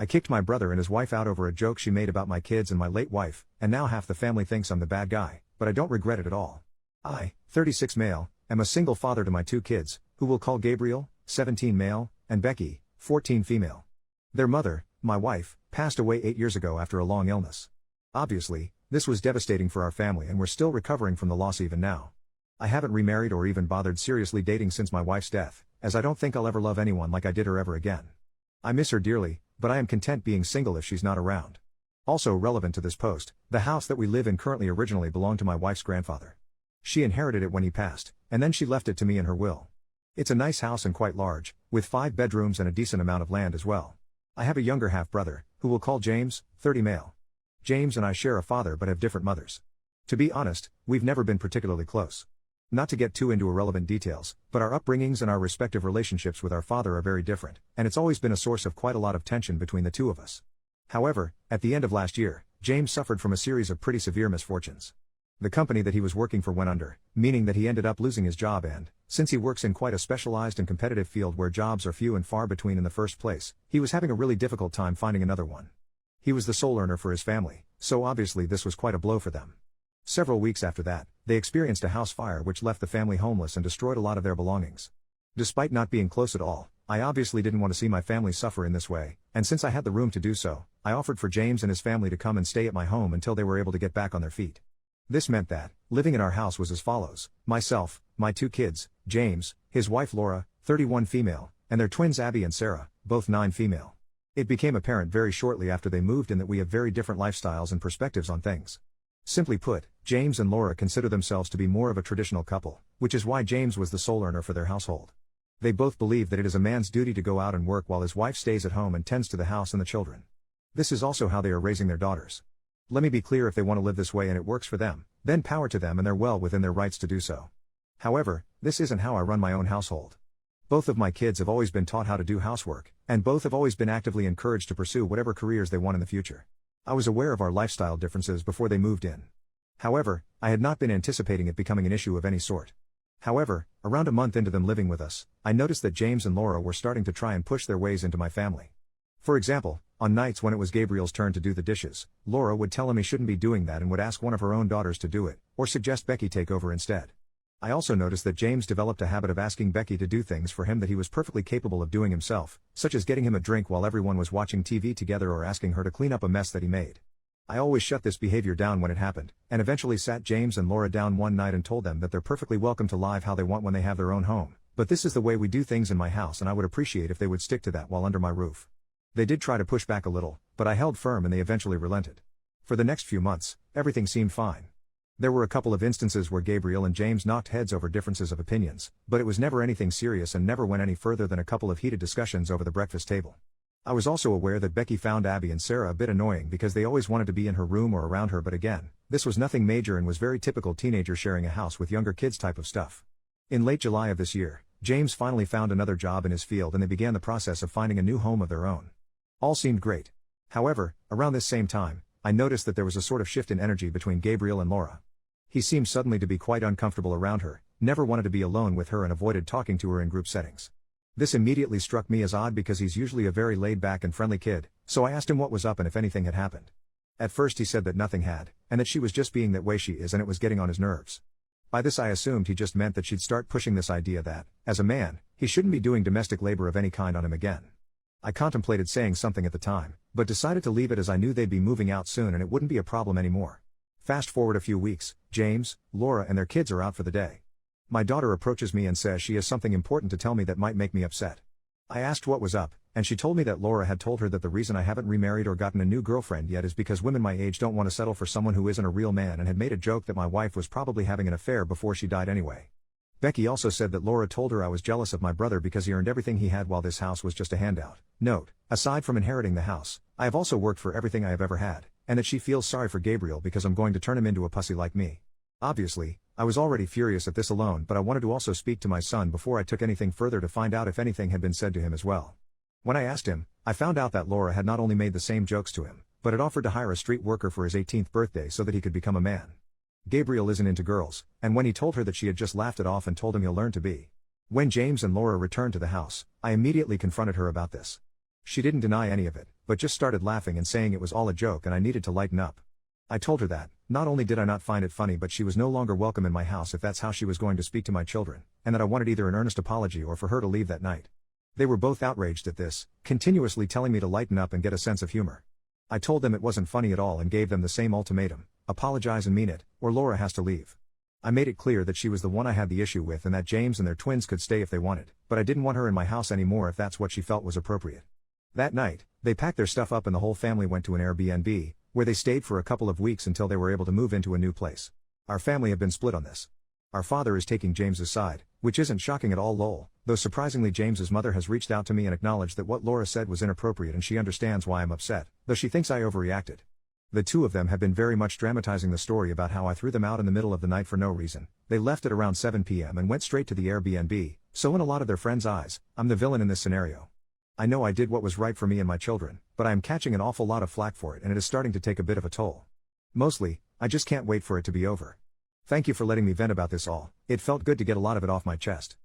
I kicked my brother and his wife out over a joke she made about my kids and my late wife, and now half the family thinks I'm the bad guy, but I don't regret it at all. I, 36 male, am a single father to my 2 kids, who we'll call Gabriel, 17 male, and Becky, 14 female. Their mother, my wife, passed away 8 years ago after a long illness. Obviously, this was devastating for our family and we're still recovering from the loss even now. I haven't remarried or even bothered seriously dating since my wife's death, as I don't think I'll ever love anyone like I did her ever again. I miss her dearly, but I am content being single if she's not around. Also relevant to this post, the house that we live in currently originally belonged to my wife's grandfather. She inherited it when he passed, and then she left it to me in her will. It's a nice house and quite large, with 5 bedrooms and a decent amount of land as well. I have a younger half-brother, who we'll call James, 30 male. James and I share a father but have different mothers. To be honest, we've never been particularly close. Not to get too into irrelevant details, but our upbringings and our respective relationships with our father are very different, and it's always been a source of quite a lot of tension between the two of us. However, at the end of last year, James suffered from a series of pretty severe misfortunes. The company that he was working for went under, meaning that he ended up losing his job and, since he works in quite a specialized and competitive field where jobs are few and far between in the first place, he was having a really difficult time finding another one. He was the sole earner for his family, so obviously this was quite a blow for them. Several weeks after that, they experienced a house fire which left the family homeless and destroyed a lot of their belongings. Despite not being close at all, I obviously didn't want to see my family suffer in this way, and since I had the room to do so, I offered for James and his family to come and stay at my home until they were able to get back on their feet. This meant that, living in our house was as follows: myself, my 2 kids, James, his wife Laura, 31 female, and their twins Abby and Sarah, both 9 female. It became apparent very shortly after they moved in that we have very different lifestyles and perspectives on things. Simply put, James and Laura consider themselves to be more of a traditional couple, which is why James was the sole earner for their household. They both believe that it is a man's duty to go out and work while his wife stays at home and tends to the house and the children. This is also how they are raising their daughters. Let me be clear, if they want to live this way and it works for them, then power to them and they're well within their rights to do so. However, this isn't how I run my own household. Both of my kids have always been taught how to do housework, and both have always been actively encouraged to pursue whatever careers they want in the future. I was aware of our lifestyle differences before they moved in. However, I had not been anticipating it becoming an issue of any sort. However, around a month into them living with us, I noticed that James and Laura were starting to try and push their ways into my family. For example, on nights when it was Gabriel's turn to do the dishes, Laura would tell him he shouldn't be doing that and would ask one of her own daughters to do it, or suggest Becky take over instead. I also noticed that James developed a habit of asking Becky to do things for him that he was perfectly capable of doing himself, such as getting him a drink while everyone was watching TV together or asking her to clean up a mess that he made. I always shut this behavior down when it happened, and eventually sat James and Laura down one night and told them that they're perfectly welcome to live how they want when they have their own home, but this is the way we do things in my house and I would appreciate if they would stick to that while under my roof. They did try to push back a little, but I held firm and they eventually relented. For the next few months, everything seemed fine. There were a couple of instances where Gabriel and James knocked heads over differences of opinions, but it was never anything serious and never went any further than a couple of heated discussions over the breakfast table. I was also aware that Becky found Abby and Sarah a bit annoying because they always wanted to be in her room or around her, but again, this was nothing major and was very typical teenager sharing a house with younger kids type of stuff. In late July of this year, James finally found another job in his field and they began the process of finding a new home of their own. All seemed great. However, around this same time, I noticed that there was a sort of shift in energy between Gabriel and Laura. He seemed suddenly to be quite uncomfortable around her, never wanted to be alone with her and avoided talking to her in group settings. This immediately struck me as odd because he's usually a very laid-back and friendly kid, so I asked him what was up and if anything had happened. At first he said that nothing had, and that she was just being that way she is and it was getting on his nerves. By this I assumed he just meant that she'd start pushing this idea that, as a man, he shouldn't be doing domestic labor of any kind on him again. I contemplated saying something at the time, but decided to leave it as I knew they'd be moving out soon and it wouldn't be a problem anymore. Fast forward a few weeks, James, Laura and their kids are out for the day. My daughter approaches me and says she has something important to tell me that might make me upset. I asked what was up, and she told me that Laura had told her that the reason I haven't remarried or gotten a new girlfriend yet is because women my age don't want to settle for someone who isn't a real man, and had made a joke that my wife was probably having an affair before she died anyway. Becky also said that Laura told her I was jealous of my brother because he earned everything he had while this house was just a handout. Note, aside from inheriting the house, I have also worked for everything I have ever had, and that she feels sorry for Gabriel because I'm going to turn him into a pussy like me. Obviously, I was already furious at this alone, but I wanted to also speak to my son before I took anything further to find out if anything had been said to him as well. When I asked him, I found out that Laura had not only made the same jokes to him, but had offered to hire a street worker for his 18th birthday so that he could become a man. Gabriel isn't into girls, and when he told her that, she had just laughed it off and told him he'll learn to be. When James and Laura returned to the house, I immediately confronted her about this. She didn't deny any of it, but just started laughing and saying it was all a joke and I needed to lighten up. I told her that, not only did I not find it funny but she was no longer welcome in my house if that's how she was going to speak to my children, and that I wanted either an earnest apology or for her to leave that night. They were both outraged at this, continuously telling me to lighten up and get a sense of humor. I told them it wasn't funny at all and gave them the same ultimatum: apologize and mean it, or Laura has to leave. I made it clear that she was the one I had the issue with and that James and their twins could stay if they wanted, but I didn't want her in my house anymore if that's what she felt was appropriate. That night, they packed their stuff up and the whole family went to an Airbnb, where they stayed for a couple of weeks until they were able to move into a new place. Our family have been split on this. Our father is taking James's side, which isn't shocking at all lol, though surprisingly James's mother has reached out to me and acknowledged that what Laura said was inappropriate and she understands why I'm upset, though she thinks I overreacted. The two of them have been very much dramatizing the story about how I threw them out in the middle of the night for no reason. They left at around 7 p.m. and went straight to the Airbnb, so in a lot of their friends' eyes, I'm the villain in this scenario. I know I did what was right for me and my children, but I am catching an awful lot of flack for it and it is starting to take a bit of a toll. Mostly, I just can't wait for it to be over. Thank you for letting me vent about this all. It felt good to get a lot of it off my chest.